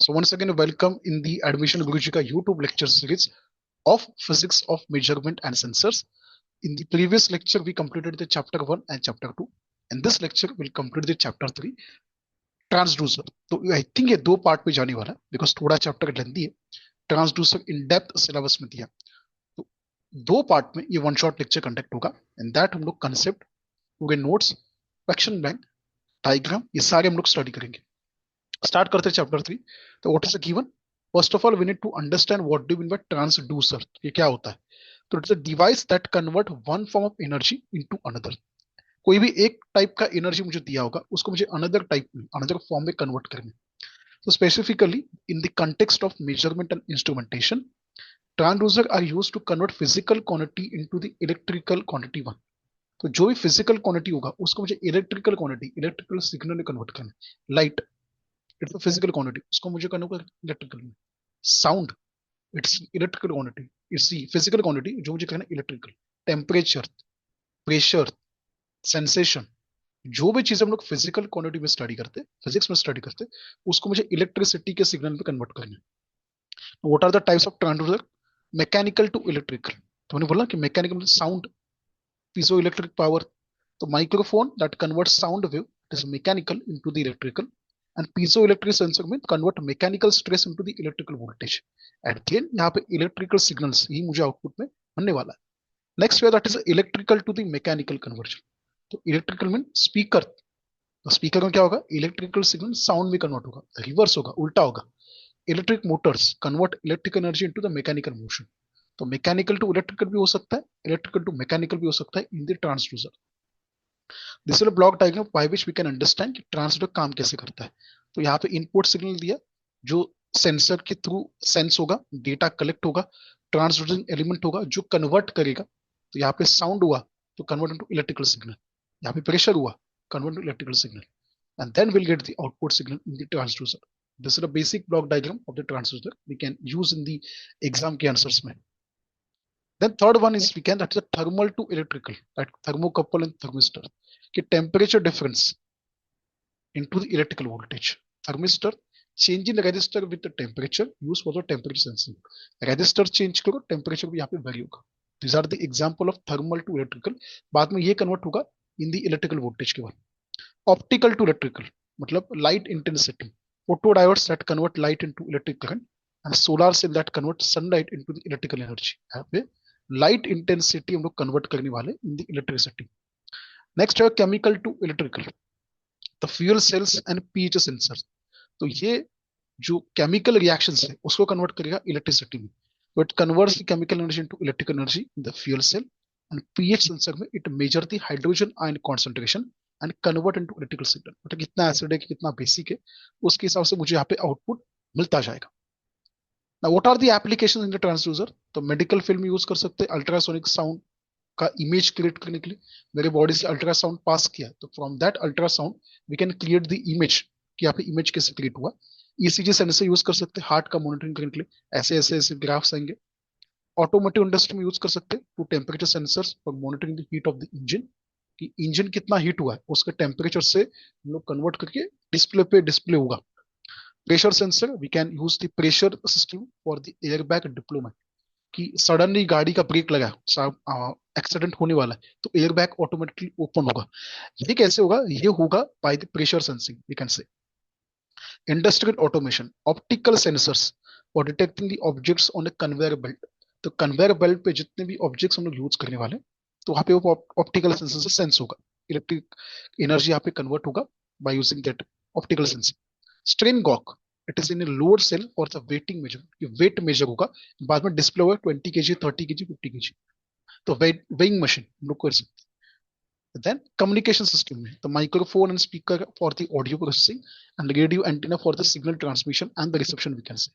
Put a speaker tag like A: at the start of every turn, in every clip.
A: So once again, welcome in the Admission Guruji ka YouTube lecture series of Physics of Measurement and Sensors. In the previous lecture, we completed the chapter 1 and chapter 2. In this lecture, we'll complete the chapter 3, transducer. तो I think ये दो part में जाने वाला है because थोड़ा chapter lengthy है. Transducer in depth syllabus में दिया, तो दो पार्ट में ये वन शॉट लेक्चर कंडक्ट होगा. एंड दैट हम लोग कंसेप्ट, पूरे नोट्स, क्वेश्चन बैंक, डायग्राम, ये सारे हम लोग स्टडी करेंगे. स्टार्ट करते हैं चैप्टर 3. तो what is the given? First of all we need to understand what do mean by transducer. ये क्या होता है? तो it's a device that convert one form of energy into another. कोई भी एक टाइप का एनर्जी मुझे दिया होगा, उसको मुझे अनदर टाइप में, अनदर फॉर्म में कन्वर्ट करना. So specifically, in the context of measurement and instrumentation, transducers are used to convert physical quantity into the electrical quantity one. तो जो भी physical quantity होगा उसको मुझे electrical quantity, electrical signal में convert करना है. Light, it's a physical quantity, उसको मुझे convert करना electrical में. Sound, it's electrical quantity, it's the physical quantity जो मुझे करना electrical. Temperature, pressure, sensation, जो भी चीज हम लोग फिजिकल क्वांटिटी में स्टडी करते, फिजिक्स में स्टडी करते, उसको मुझे इलेक्ट्रिसिटी के सिग्नल में कन्वर्ट करना है. What are the types of transducer? Mechanical to electrical. तो मैंने बोला कि mechanical sound, piezo electric power. तो microphone that convert sound wave, it is mechanical into the electrical. And piezo electric sensor में convert mechanical stress into the electrical voltage. And again यहाँ पे electrical signals ही मुझे output में बनने वाला है. Next way that is electrical to the mechanical conversion. तो electrical में स्पीकर, तो स्पीकर में क्या होगा? इलेक्ट्रिकल सिग्नल साउंड में कन्वर्ट होगा, रिवर्स होगा, उल्टा होगा. Electric motors convert electric energy into the mechanical motion. तो मैकेनिकल टू इलेक्ट्रिकल भी हो सकता है, इलेक्ट्रिकल टू मैकेनिकल भी हो सकता है in the transducer. This is a block diagram by which we can understand कि ट्रांसड्यूसर काम कैसे करता है. तो यहाँ पे इनपुट सिग्नल दिया, जो सेंसर के थ्रू सेंस होगा, डेटा कलेक्ट होगा, ट्रांसड्यूसिंग एलिमेंट होगा जो कन्वर्ट करेगा. तो यहाँ पे साउंड हुआ तो कन्वर्ट इनटू इलेक्ट्रिकल सिग्नल. यहाँ पे प्रेशर हुआ, convert to electrical signal, and then we'll get the output signal in the transducer. This is a basic block diagram of the transducer we can use in the exam के answers में. Then third one is we can, that is a thermal to electrical, that thermocouple and thermistor कि temperature difference into the electrical voltage. Thermistor change in resistor with the temperature used for the temperature sensing. Resistor change करो, temperature भी यहाँ पे vary होगा. These are the example of thermal to electrical. बाद में ये convert होगा in the electrical voltage के बाद. Optical to electrical मतलब light intensity, photodiodes that convert light into electric current, and solar cell that convert sunlight into the electrical energy. यहाँ पे light intensity हम लोग convert करने वाले in the electricity. Next है chemical to electrical, the fuel cells and pH sensors. तो ये जो chemical reactions है उसको convert करेगा electricity में. So it converts the chemical energy into electrical energy in the fuel cell. And pH sensor में it measure the hydrogen ion concentration and convert into electrical signal. मतलब कितना acid है, कितना basic है, उसके हिसाब से मुझे यहाँ पे आउटपुट मिलता जाएगा. Now what are the applications in the transducer? तो मेडिकल फील्ड में यूज कर सकते हैं अल्ट्रासोनिक साउंड का इमेज क्रिएट करने के लिए. मेरे बॉडी से अल्ट्रासाउंड पास किया तो from that ultrasound we can create the image कि यहाँ पे इमेज कैसे क्रिएट हुआ. ईसीजी सेंसर यूज कर सकते हैं हार्ट का मॉनिटरिंग करने के लिए, ऐसे ऐसे ऐसे ग्राफ्स आएंगे. ऑटोमोटिव इंडस्ट्री में यूज कर सकते हैं to temperature sensors for monitoring the heat of the engine, कि इंजन कितना हीट हुआ है उसके टेम्परेचर से हम लोग कन्वर्ट करके डिस्प्ले पे डिस्प्ले होगा. Pressure sensor, we can use the pressure system for the air bag deployment, कि सडनली गाड़ी का ब्रेक लगा, एक्सीडेंट होने वाला है तो एयर बैग ऑटोमेटिकली ओपन होगा. ये कैसे होगा? ये होगा by the pressure sensing we can say. Industrial automation, optical sensors for detecting the objects on a conveyor belt. तो कन्वेयर बेल्ट पे जितने भी ऑब्जेक्ट्स हम लोग यूज करने वाले, तो वहां पे वो ऑप्टिकल सेंसर से सेंस होगा, इलेक्ट्रिक एनर्जी यहाँ पे कन्वर्ट होगा by using that optical sensor. Strain gauge, it is in a load cell और द वेटिंग मेजर, ये वेट मेजर होगा, बाद में डिस्प्ले होगा 20 kg, 30 kg, 50 kg. तो वेइंग मशीन हम लोग कर सकते हैं. देन कम्युनिकेशन सिस्टम में तो microphone and speaker for the audio processing and radio antenna for the signal transmission and the reception we can say.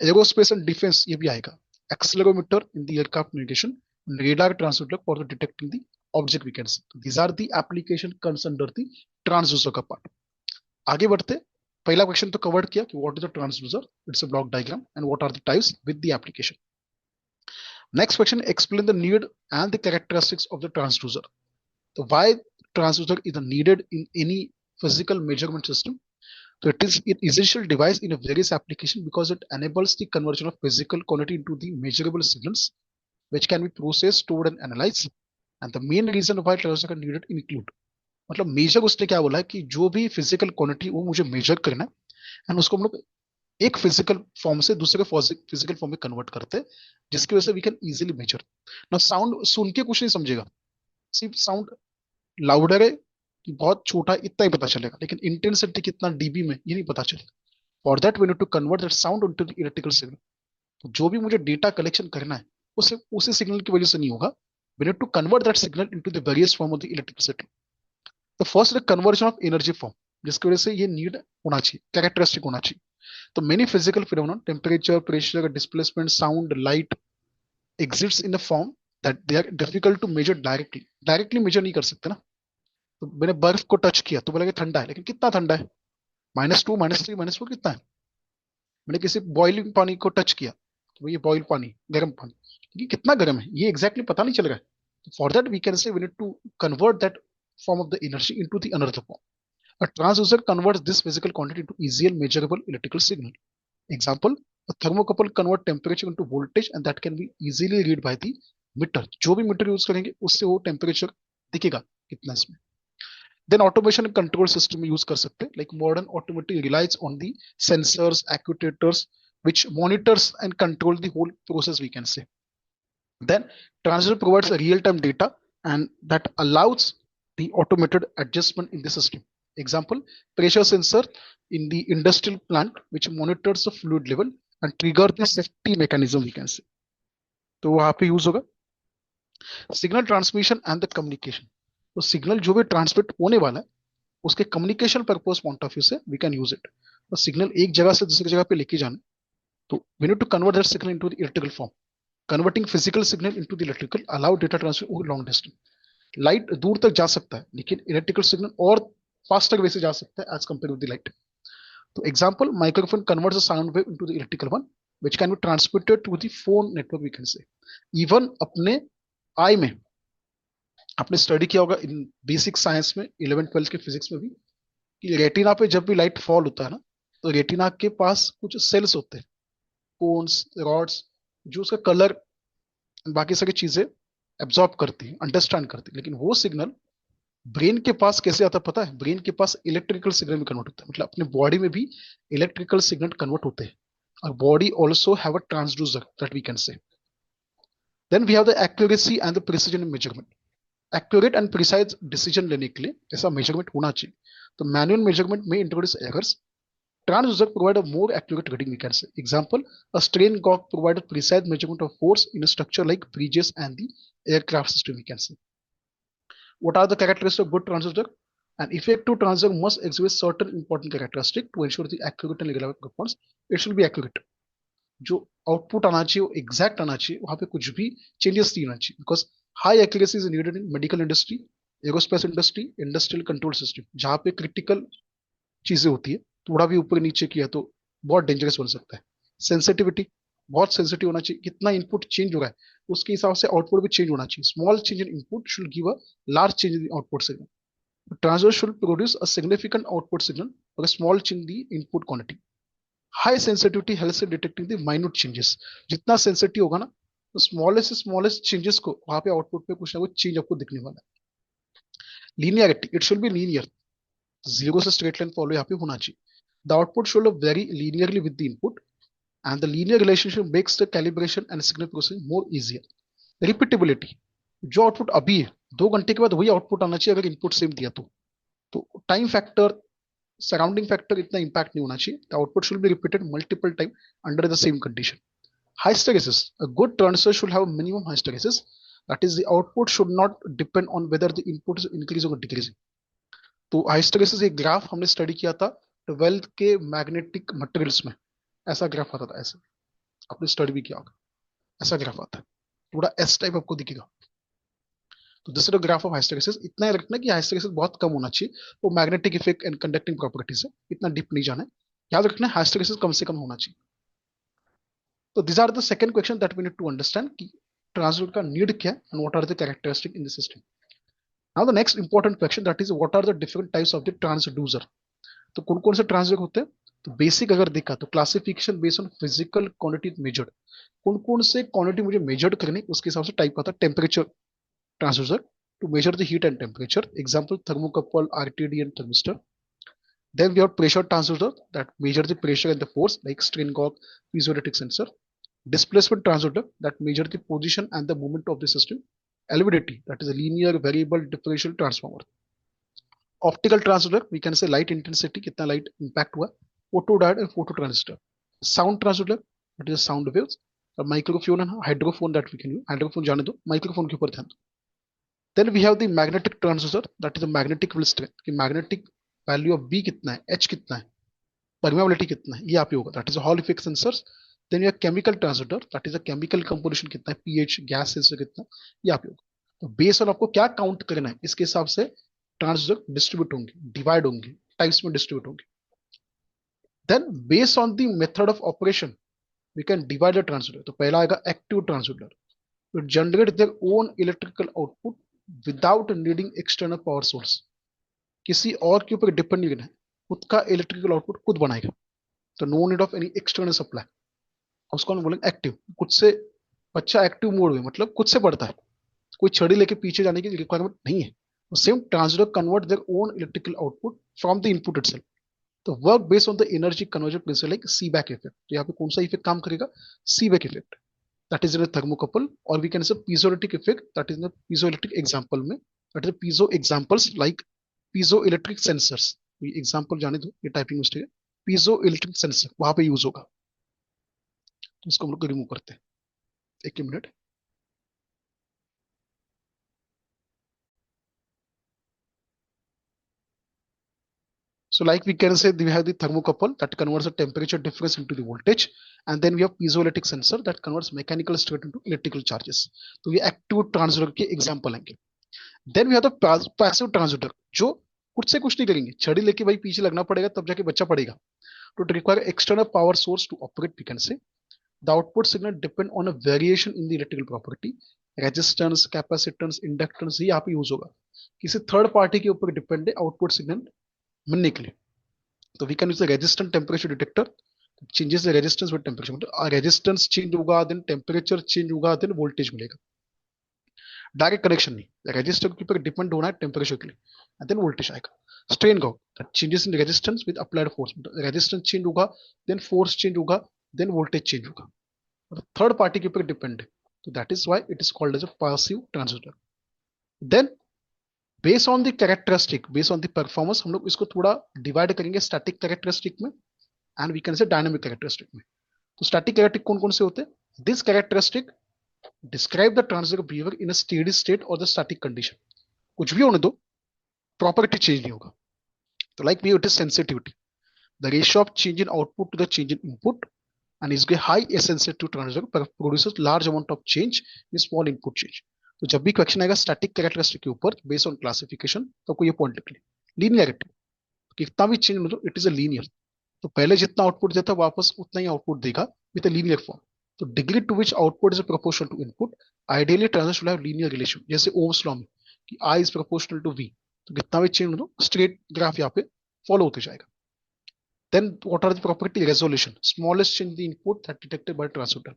A: Aerospace and defence ये भी आएगा. Accelerometer in the aircraft navigation, and radar transmitter for the detecting the object we can see. These are the application comes under the transducer का part. आगे बढ़ते, पहला question तो cover किया कि what is the transducer, it's a block diagram, and what are the types with the application. Next question, explain the need and the characteristics of the transducer. So why transducer is needed in any physical measurement system? So it is an essential device in a various application because it enables the conversion of physical quantity into the measurable signals which can be processed, stored and analyzed. And the main reason why transducer का needed include, मतलब major उसने क्या बोला है कि जो भी physical quantity वो मुझे मेजर करना है एंड उसको हम लोग एक फिजिकल फॉर्म से दूसरे फिजिकल फॉर्म में कन्वर्ट करते हैं जिसकी वजह से वी कैन इजीली मेजर। ना साउंड सुन के कुछ नहीं समझेगा, सिर्फ साउंड लाउडर है कि बहुत छोटा इतना ही पता चलेगा, लेकिन इंटेंसिटी कितना डीबी में ये नहीं पता चलेगा। For that we need to convert that sound into the electrical signal. तो जो भी मुझे डेटा कलेक्शन करना है उसे उसी सिग्नल की वजह से नहीं होगा, we need to convert that signal into the various form of the electricity. तो first conversion of energy form, जिसकी वजह से ये नीड होना चाहिए, कैरेक्टरिस्टिक होना चाहिए। तो many physical phenomena, temperature, pressure, displacement, sound, light exists in a form that they are difficult to measure directly. Directly measure नहीं कर सकते ना। तो मैंने बर्फ को टच किया तो बोला कि ठंडा है, लेकिन कितना ठंडा है, -2, -3, -4 कितना है। मैंने किसी बॉइलिंग पानी को टच किया तो ये बॉइल पानी, गर्म पानी, ये कितना गर्म है ये एग्जैक्टली पता नहीं चल रहा है। For that we can say we need to convert that form of the energy into the another form. A transducer converts this physical quantity into easily measurable electrical signal. Example, a thermocouple convert temperature into voltage and that can be easily read by the meter. जो भी metre use करेंगे उससे वो temperature दिखेगा कितना इसमें। Then automation and control system में use कर सकते हैं, like modern automatic relies on the sensors, actuators which monitors and control the whole process, we can say. Then transducer provides a real-time data and that allows the automated adjustment in the system. Example, pressure sensor in the industrial plant which monitors the fluid level and trigger the safety mechanism, we can say. तो वहां पे use होगा। Signal transmission and the communication, तो signal जो भी transmit होने वाला है उसके communication purpose point of view से वी कैन यूज इट। तो सिग्नल एक जगह से दूसरी जगह पे लेके जाना, तो we need to convert that signal into the electrical form. Converting physical signal into the electrical allow data transfer over long distance. Light दूर तक जा सकता है लेकिन इलेक्ट्रिकल सिग्नल और फास्टर वे से जा सकता है as compare with the light. तो example, microphone converts the sound wave into the electrical one which can be transmitted to the phone network, we can say. Even अपने eye में आपने study किया होगा इन बेसिक साइंस में 11th-12th के physics में भी कि रेटिना पे जब भी लाइट फॉल होता है ना तो रेटिना के पास कुछ सेल्स होते हैं, कोन्स, रॉड्स, जो उसका कलर बाकी सारी चीजें एब्जॉर्ब करती है, अंडरस्टैंड करती है। लेकिन वो सिग्नल ब्रेन के पास कैसे आता है पता है? ब्रेन के पास इलेक्ट्रिकल सिग्नल में कन्वर्ट होता है, मतलब अपने बॉडी में भी इलेक्ट्रिकल सिग्नल कन्वर्ट होते हैं। और body also have a transducer that we can say. Then we have the accuracy and the precision in measurement. Accurate and precise decision लेने के लिए ऐसा मेजरमेंट होना चाहिए। तो मैनुअल मेजरमेंट में introduce errors, transducer provide a more accurate reading, we can say. Example, a strain gauge provide a precise measurement of force in a structure like bridges and the aircraft system, we can say. What are the characteristics of good transducer? An effective transducer must exhibit certain important characteristics to ensure the accurate and relevant response. It should be accurate. जो output आना चाहिए वो exact आना चाहिए, वहां पे कुछ भी चेंजेस नहीं होना चाहिए, because high accuracy is needed in medical industry, aerospace industry, industrial control system, जहां पे क्रिटिकल चीजें होती है। थोड़ा भी ऊपर नीचे किया तो बहुत डेंजरस बन सकता है। सेंसिटिविटी, बहुत सेंसिटिव होना चाहिए, कितना इनपुट चेंज हो रहा है उसके हिसाब से आउटपुट भी चेंज होना चाहिए। Small change in input should give a large change in output signal. Transducer should produce a significant output signal और small change the input quantity. High sensitivity helps in detecting the minute changes. जितना sensitive होगा ना तो smallest से smallest changes को वहां पे output पे कुछ ना कुछ चेंज आपको दिखने वाला है। Linearity, it should be linear, zero से स्ट्रेट लाइन फॉलो यहाँ पे होना चाहिए। The output should vary linearly with the input, and the linear relationship makes the calibration and signal processing more easier. Repeatability, जो आउटपुट अभी है 2 घंटे के बाद वही आउटपुट आना चाहिए अगर इनपुट सेम दिया तो टाइम फैक्टर, सराउंडिंग फैक्टर इतना इंपैक्ट नहीं होना चाहिए। The output should be repeated multiple time under the same condition. Hysteresis, a good transducer should have a minimum hysteresis, that is the output should not depend on whether the input is increasing or decreasing. तो हाइस्टेरेसिस एक graph हमने study किया था 12th के magnetic materials में, ऐसा graph आता था, ऐसे आपने स्टडी भी किया होगा, ऐसा ग्राफ आता है, थोड़ा एस टाइप आपको दिखेगा। तो this is the graph of hysteresis. इतना ही रखना कि हाइस्टेरेसिस बहुत कम होना चाहिए, वो magnetic effect and conducting properties है, इतना डीप नहीं जाना है, याद रखना है हाइस्टेरेसिस कम से कम होना चाहिए। तो this are the second question that we need to understand कि ट्रांसड्यूसर का नीड क्या है and what are the characteristic in the system. Now the next important question that is what are the different types of the transducer. तो कौन कौन से transducer होते हैं? तो बेसिक अगर देखा तो classification based on physical quantity measured, कौन कौन से क्वांटिटी मुझे मेजर्ड करनी उसके हिसाब से टाइप आता है temperature transducer to measure the heat and temperature, example thermocouple, RTD and thermistor. Then we have pressure transducer that measure the pressure and the force like strain gauge, piezoelectric sensor. Displacement transducer that measure the position and the movement of the system. LVDT that is a linear variable differential transformer. Optical transducer we can say light intensity कितना light impact हुआ, photodiode and photo transistor. Sound transducer that is sound waves. और microphone and hydrophone that we can use. Hydrophone जाने दो, microphone के ऊपर ध्यान दो. Then we have the magnetic transducer that is a magnetic field strength कि magnetic value of B कितना है, H कितना है, परमेबिलिटी कितना है, ये आप ही होगा, that is Hall effect sensors. Then you chemical transducer that is a chemical composition कितना है, पीएच, गैस सेंसर कितना, ये आप ही होगा. तो बेस ऑन आपको क्या काउंट करना है इसके हिसाब से ट्रांसड्यूसर डिस्ट्रीब्यूट होंगे, डिवाइड होंगे, टाइप्स में डिस्ट्रीब्यूट होंगे. Then base on the method of operation we can divide the transducer. तो पहला आएगा एक्टिव ट्रांसड्यूसर, तो generate their own electrical output without needing external power source, किसी और के ऊपर डिपेंड नहीं करना है, खुद का इलेक्ट्रिकल आउटपुट खुद बनाएगा. तो no need of any external supply, उसको हम बोलेंगे एक्टिव. खुद से बच्चा एक्टिव मोड में मतलब खुद से पढ़ता है, कोई छड़ी लेके पीछे जाने की रिक्वायरमेंट नहीं है. Same transducer convert their own electrical output from the input itself. तो work based on the energy conversion principle like Seebeck effect. तो यहाँ पे कौन सा इफेक्ट काम करेगा? Seebeck effect that is in thermocouple, और we can say piezoelectric effect that is in piezoelectric example में, that is piezo examples like piezo electric sensors. Example जाने दो, ये टाइपिंग मिस्टेक है. पीजो इलेक्ट्रिक सेंसर वहां पे यूज होगा, तो इसको हम लोग रिमूव करते हैं. एक ही minute. So like we can say we have the thermocouple that converts the temperature difference into the voltage, and then we have piezoelectric sensor that converts mechanical state into electrical charges. तो ये active transducer के example हैं. Then we have the passive transducer, जो खुद से कुछ नहीं करेंगे, छड़ी लेके भाई पीछे लगना पड़ेगा तब जाके बच्चा पड़ेगा. तो require external power source to operate. We can say the output signal depend on a variation in the electrical property, resistance, capacitance, inductance, ये यहाँ पे यूज होगा. किसी थर्ड पार्टी के ऊपर डिपेंड है आउटपुट सिग्नल मिलने के लिए. तो we can use the resistance temperature detector, changes the resistance with temperature, मतलब रेजिस्टेंस चेंज होगा देन टेम्परेचर चेंज होगा देन वोल्टेज मिलेगा. डायरेक्ट कनेक्शन नहीं, रेजिस्टर के ऊपर डिपेंड होना है टेम्परेचर के लिए, एंड देन वोल्टेज आएगा. Strain gauge that changes in resistance with applied force, resistance change होगा देन फोर्स चेंज होगा देन वोल्टेज चेंज होगा, मतलब थर्ड पार्टी के ऊपर डिपेंड है. तो that is why it is called as a passive transducer. Then based on the characteristic, based on the performance, हम लोग इसको थोड़ा डिवाइड करेंगे स्टैटिक कैरेक्टरिस्टिक में and we can say dynamic characteristic में. तो स्टैटिक कैरेक्टरिस्टिक कौन कौन से होते हैं? This characteristic describe the transducer behaviour in a steady state और द स्टैटिक कंडीशन. कुछ भी होने दो, प्रॉपर्टी चेंज नहीं होगा. तो like it is sensitivity, the ratio of change in output to the change in input, and is a high sensitive transducer produces large amount of change in small input change. तो जब भी question आएगा static characteristic के ऊपर based on classification, तो आपको ये point लिख ले. लीनियरिटी, कितना भी चेंज हो इट इज अ लीनियर, तो पहले जितना आउटपुट देता है वापस उतना ही आउटपुट देगा विद अ लीनियर फॉर्म. तो degree to which output is proportional to input, ideally transistor should have linear relation, जैसे ओम्स लॉ में कि I is proportional to V. तो कितना भी चेंज हो स्ट्रेट ग्राफ यहाँ पे फॉलो होते जाएगा. Then what are the property? Resolution, smallest change in the input that detected by transducer.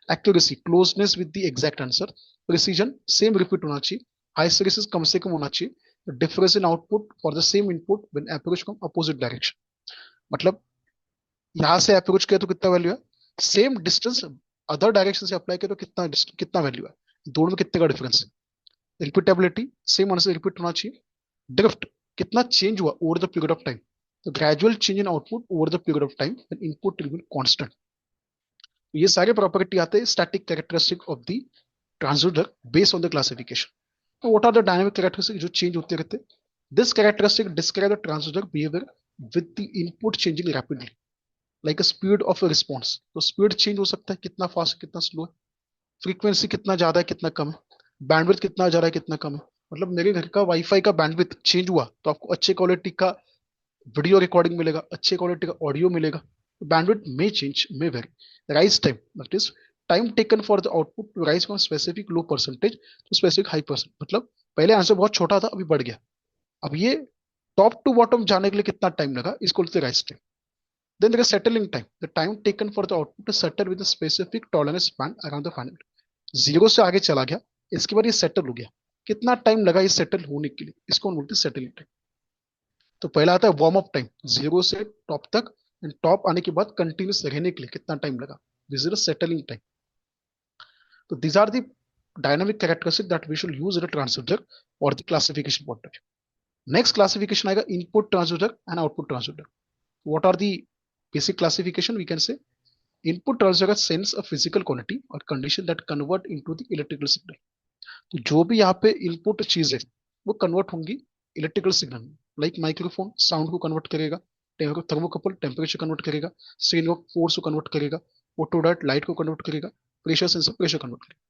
A: Accuracy, closeness with the exact answer. Precision, same repeat होना चाहिए. Hysteresis कम से कम होना चाहिए. The difference in output for the same input when approach from opposite direction. मतलब यहाँ से approach किया तो कितना वैल्यू है, सेम डिस्टेंस अदर डायरेक्शन से अप्लाई किया तो कितना वैल्यू है, दोनों में कितने का डिफरेंस है. रिपीटेबिलिटी, सेम आंसर रिपीट होना चाहिए. ड्रिफ्ट, कितना चेंज हुआ over the period of time. The gradual change in output over the period of time when input remain constant. ये सारे प्रॉपर्टी आते हैं static characteristic of the transducer based on the classification. तो what are the dynamic characteristic जो change होते रहते हैं? This characteristic describe the transducer behaviour with the input changing rapidly like a speed of a response. तो speed change हो सकता है, कितना फास्ट कितना स्लो है, फ्रीक्वेंसी कितना ज्यादा है कितना कम है, बैंडविड्थ कितना ज्यादा है कितना कम है. मतलब मेरे घर का वाईफाई का बैंडविड्थ चेंज हुआ तो आपको अच्छे क्वालिटी का वीडियो रिकॉर्डिंग मिलेगा, अच्छे क्वालिटी का ऑडियो मिलेगा. बैंडविड्थ में चेंज में vary. Rise time that is time taken for the output to rise from specific low percentage to specific high percent. मतलब पहले आंसर बहुत छोटा था अभी बढ़ गया. अब ये टॉप टू बॉटम जाने के लिए कितना टाइम लगा, इसको बोलते हैं rise time. Then there is settling time, the time taken for the output to settle with specific tolerance span around the final. Zero से आगे चला गया, इसके बाद ये सेटल हो गया, कितना टाइम लगा ये सेटल होने के लिए, इसको हम बोलते हैं सेटलिंग टाइम. तो पहला आता है वार्म अप टाइम, जीरो से टॉप तक, एंड टॉप आने के बाद कंटिन्यूस रहने के लिए कितना टाइम लगा, दिस इज सेटलिंग टाइम. तो these are the dynamic characteristics that we should use in a transducer or the classification point of view. Next classification आएगा input transducer and output transducer. What are the basic classification? We can say input transducer sends a physical quantity or condition that convert into the electrical signal. तो जो भी यहाँ पे input चीज है वो convert होंगी इलेक्ट्रिकल सिग्नल में. लाइक माइक्रोफोन साउंड को कन्वर्ट करेगा, थर्मोकपल टेम्परेचर कन्वर्ट करेगा, स्ट्रेन ऑफ फोर्स को कन्वर्ट करेगा, फोटोडायोड लाइट को कन्वर्ट करेगा, प्रेशर सेंसर प्रेशर कन्वर्ट करेगा.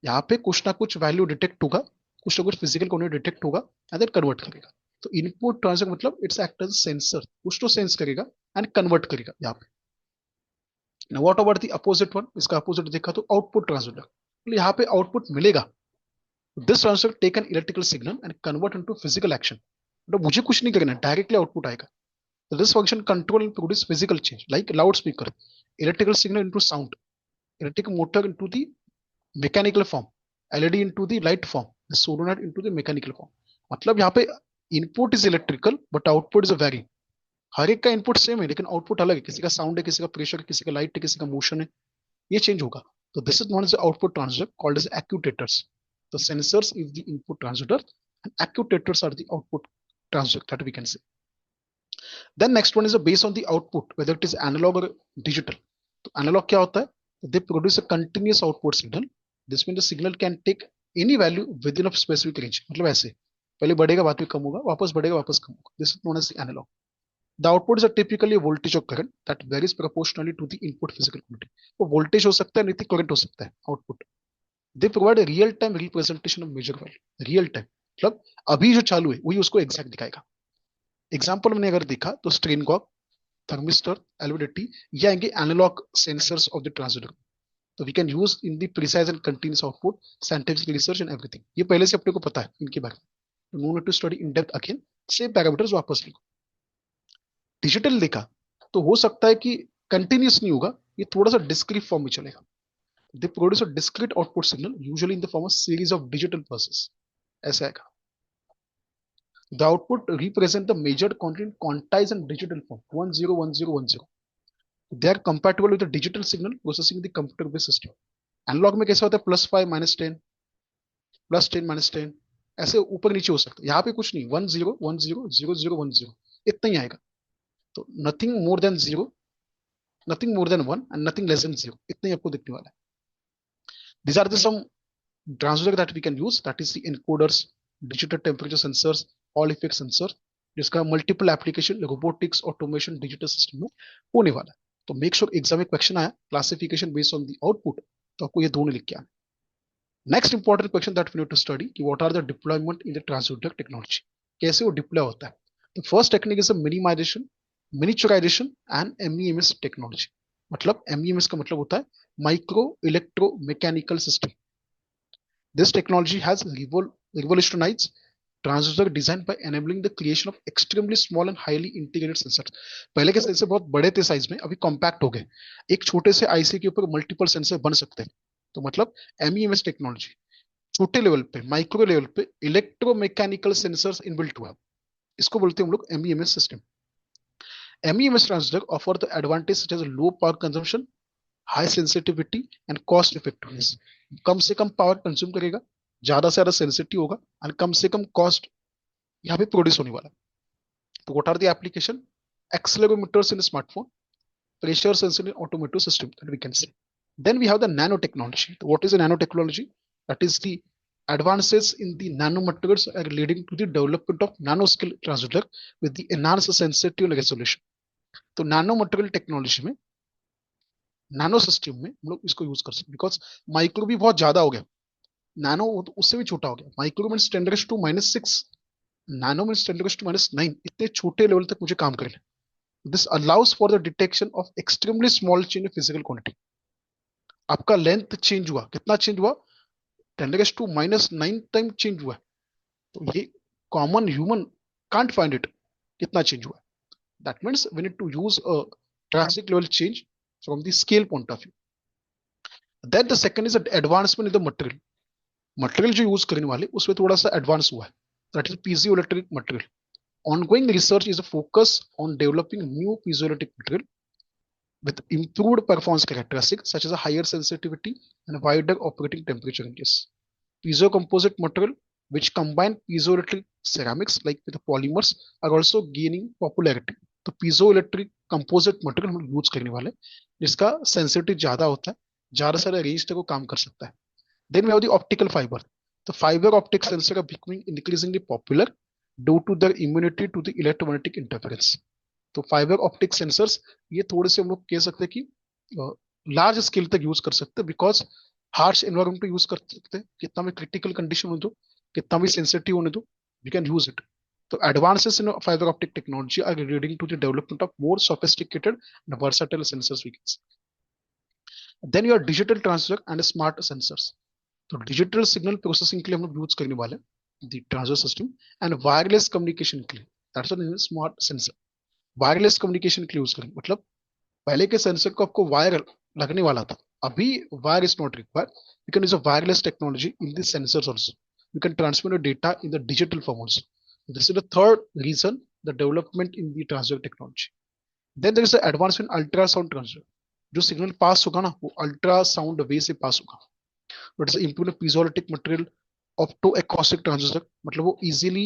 A: यहाँ पे कुछ ना कुछ वैल्यू डिटेक्ट होगा, कुछ ना कुछ फिजिकल क्वांटिटी डिटेक्ट होगा एंड देन कन्वर्ट करेगा. तो इनपुट ट्रांसफर मतलब इट्स एक्ट एज सेंसर, कुछ तो सेंस करेगा एंड कन्वर्ट करेगा यहाँ पे. What about the opposite one, इसका अपोजिट देखा तो आउटपुट ट्रांसड्यूसर. तो यहाँ पे आउटपुट मिलेगा, this transducer take an electrical signal and convert into physical action. मतलब मुझे कुछ नहीं करना, डायरेक्टली आउटपुट आएगा. So this function control and produce physical change like loudspeaker, electrical signal into sound, electric motor into the mechanical form, LED into the light form, the solenoid into the mechanical form. मतलब यहाँ पे input is electrical but output is vary. हर एक का input same है लेकिन output अलग है, किसी का साउंड है, किसी का प्रेशर है, किसी का लाइट है, किसी का मोशन है, ये चेंज होगा. तो this is known as output transducer called as actuators. The sensors is the input transducer and actuators are the output transducer that we can say. Then next one is based on the output, whether it is analog or digital. तो analog क्या होता है? They produce a continuous output signal. This means the signal can take any value within a specific range. मतलब ऐसे पहले बढ़ेगा बाद में कम होगा, वापस बढ़ेगा वापस कम होगा. This is known as the analog. The output is a typically a voltage or current that varies proportionally to the input physical quantity. वो voltage हो सकता है, नहीं तो current हो सकता है output. They provide a real time representation of major value. Real time मतलब अभी जो चालू है वही उसको exact दिखाएगा. एग्जाम्पल मैंने अगर देखा तो स्ट्रेन कॉक, थर्मिस्टर, एलवीडीटी, ये आएंगे analogue sensors of the transducer. तो we can use in the precise and continuous output, scientific research and everything. ये पहले से अपने को पता है इनके बारे में, no need to study in depth again, same parameters वापस लिखो. डिजिटल देखा तो हो सकता है कि कंटिन्यूअस नहीं होगा, ये थोड़ा सा डिस्क्रीट फॉर्म में चलेगा. They produce a discrete output signal usually in the form of series of digital pulses. ऐसा आएगा. The output represent the measured quantity in quantized and digital form 101010. They are compatible with the digital signal processing the computer based system. Analogue में कैसा होता है +5 -10 +10 -10 ऐसे ऊपर नीचे हो सकता है. यहाँ पे कुछ नहीं, 10 10 00 10 इतना ही आएगा. तो nothing more than 0, nothing more than 1 and nothing less than 0, इतना ही आपको दिखने वाला है. These are the some transducer that we can use, that is the encoders, digital temperature sensors, all effect sensor, जिसका multiple application robotics automation digital system में होने वाला है. तो मेक श्योर एग्जाम में क्वेश्चन आया classification based on the output, तो आपको ये दोनों लिख के आना. Next important question that we need to study कि what are the deployment in the transducer technology, कैसे वो डिप्लॉय होता है. तो first technique is minimisation, miniaturisation and MEMS technology. मतलब एमईएमएस का मतलब होता है micro electro mechanical system. This technology has revolutionized transducer design by enabling the creation of extremely small and highly integrated sensors. पहले के सेंसर बहुत बड़े थे साइज में, अभी कॉम्पैक्ट हो गए. एक छोटे से आईसी के ऊपर मल्टीपल सेंसर बन सकते हैं. तो मतलब एमईएमएस टेक्नोलॉजी छोटे लेवल पे, माइक्रो लेवल पे इलेक्ट्रोमैकेनिकल सेंसर्स इनबिल्ट हुआ, इसको बोलते हैं हम लोग MEMS system. MEMS transducer offer the advantage such as low power consumption, high sensitivity and cost effectiveness. कम से कम पावर कंज्यूम करेगा, ज्यादा से ज्यादा सेंसिटिव होगा और कम से कम कॉस्ट यहाँ पे प्रोड्यूस होने वाला. तो what are the application? Accelerometers in smartphone, pressure sensor in automatic system that we can say. Then we have the nano technology. What is the nano technology? That is the advances in the nanomaterials are leading to the development of nanoscale transducer with the enhanced sensitivity and resolution. तो nano material technology में, nano system में हम लोग इसको use कर सकते हैं. Because micro भी बहुत ज्यादा हो गया, नैनो तो उससे भी छोटा हो गया. Micro means 10⁻⁻⁶, nano means 10⁻⁻⁹. इतने छोटे लेवल तक मुझे काम करना. This allow us for the detection of extremely small change in physical quantity. आपका लेंथ चेंज हुआ, कितना चेंज हुआ? 10⁻⁹ टाइम चेंज हुआ. तो ये common human can't find it. कितना चेंज हुआ है. That means we need to use a drastic level change from the scale point of view. Then the second is advancement in the material. Material जो use करने वाले उसमें थोड़ा सा advance हुआ है. That is piezoelectric material. Ongoing research is a focus on developing new piezoelectric material with improved performance characteristics such as a higher sensitivity and wider operating temperature ranges. Piezo composite material which combine piezoelectric ceramics like with the polymers are also gaining popularity. तो piezoelectric composite material हम use करने वाले जिसका sensitive ज्यादा होता है, ज्यादा सारे रेंज तक वो काम कर सकता है. Then we have the optical fiber. The fiber optic sensor are becoming increasingly popular due to their immunity to the electromagnetic interference. तो फाइबर ऑप्टिक सेंसर्स ये थोड़े से हम लोग कह सकते हैं कि लार्ज स्केल तक यूज कर सकते हैं, बिकॉज हार्श एनवायरमेंट पे यूज कर सकते हैं. कितना भी क्रिटिकल कंडीशन होने दो, कितना भी सेंसिटिव होने दो, वी कैन यूज इट. तो advances in fibre optic technology are leading to the development of more sophisticated and versatile sensors we can. Then your digital transfer and smart sensors. तो digital signal processing के लिए हम लोग use करने वाले the transfer system and wireless communication के लिए. That's what smart sensor. Wireless communication के लिए यूज करेंगे. मतलब पहले के सेंसर को आपको वायर लगने वाला था, अभी wire is not required. You can use a wireless technology in this sensors also. You can transfer your data in the digital form also. This is the third reason the development in the transfer technology. Then there is advancement ultrasound transfer. जो signal pass होगा ना वो ultrasound way से pass होगा. But is improve piezoelectric material opto acoustic transducer. मतलब वो easily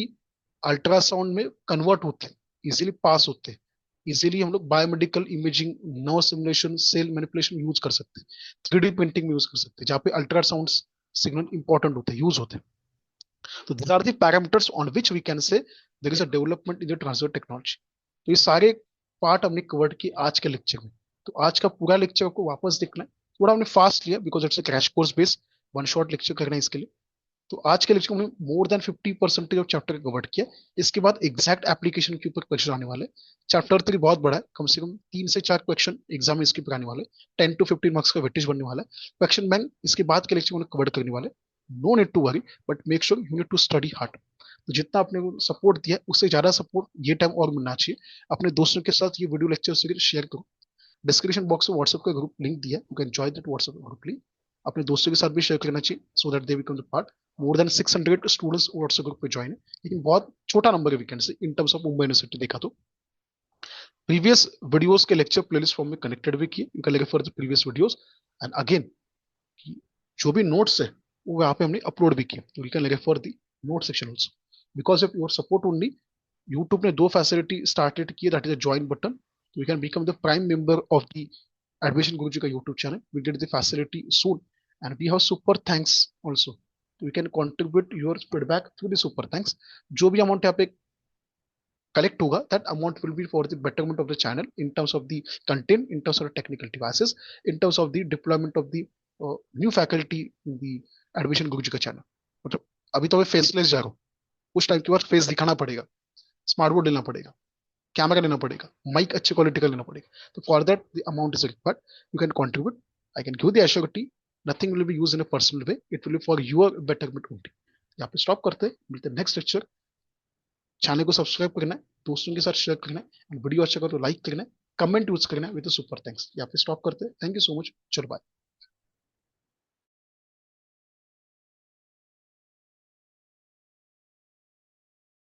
A: ultrasound में convert होते हैं, इजीली पास होते हैं. इजीली हम लोग biomedical imaging, nerve simulation, cell manipulation use कर सकते हैं. 3D प्रिंटिंग में यूज कर सकते हैं जहाँ पे अल्ट्रासाउंड सिग्नल इंपॉर्टेंट होते हैं, यूज होते हैं. तो this are the parameters on which we can say there is a development in the transfer technology. तो ये सारे पार्ट हमने कवर्ड किए आज के लेक्चर में. तो आज का पूरा लेक्चर आपको वापस देखना है. थोड़ा हमने फास्ट लिया because it's a crash course based, one shot lecture करना है इसके लिए. तो आज के लेक्चर में more than 50% of chapter covered किया. इसके बाद एग्जैक्ट एप्लीकेशन के ऊपर क्वेश्चन आने वाले. चैप्टर 3 बहुत बड़ा है, कम से कम 3 से 4 क्वेश्चन एग्जाम में इसके ऊपर आने वाले. 10 to 15 मार्क्स का वेटेज बनने वाला है. क्वेश्चन बैंक इसके बाद के लेक्चर में कवर करने वाले. No need to worry, but make sure you need to study hard. तो जितना आपने सपोर्ट दिया उससे ज्यादा सपोर्ट ये टाइम और मिलना चाहिए. अपने दोस्तों के साथ ये वीडियो लेक्चर शेयर करो. डिस्क्रिप्शन बॉक्स में व्हाट्सएप का ग्रुप लिंक दिया, you can join that WhatsApp group link. अपने दोस्तों के साथ भी शेयर करना चाहिए so that they become the part. More than 600 students WhatsApp group पे ज्वाइन है, लेकिन बहुत छोटा नंबर है वीकेंड से इन टर्म्स ऑफ मुंबई यूनिवर्सिटी देखा तो. प्रीवियस वीडियोस के लेक्चर प्लेलिस्ट फॉर्म में कनेक्टेड भी किए, you can refer the previous videos. And again जो भी नोट्स है वो यहाँ पे हमने अपलोड भी किए, तो you can refer the note section also. Because of your support only YouTube ने 2 फैसिलिटी स्टार्टेड की, that is a join button. You can become the prime member of the Admission Guruji का YouTube channel. We did the facility soon and we have super thanks also. You can contribute your feedback through the super thanks. जो भी amount यहाँ पे collect होगा, that amount will be for the betterment of the channel in terms of the content, in terms of technical devices, in terms of the deployment of the new faculty in the Admission Guruji का channel. मतलब अभी तो मैं faceless जा रहा हूँ, उस time के बाद फेस दिखाना पड़ेगा, स्मार्ट बोर्ड लेना पड़ेगा, कैमरा लेना पड़ेगा, माइक अच्छे क्वालिटी का लेना पड़ेगा. तो for that the amount is required. You can contribute. I can give the assurity nothing will be used in a personal way, it will be for your betterment only. यहाँ पे stop करते हैं, मिलते हैं नेक्स्ट लेक्चर. चैनल को subscribe करना है, दोस्तों के साथ शेयर करना है, वीडियो अच्छा कर तो लाइक करना है, कमेंट यूज करना है विद सुपर थैंक्स. यहाँ पे स्टॉप करते हैं. Thank you so much. चलो बाय.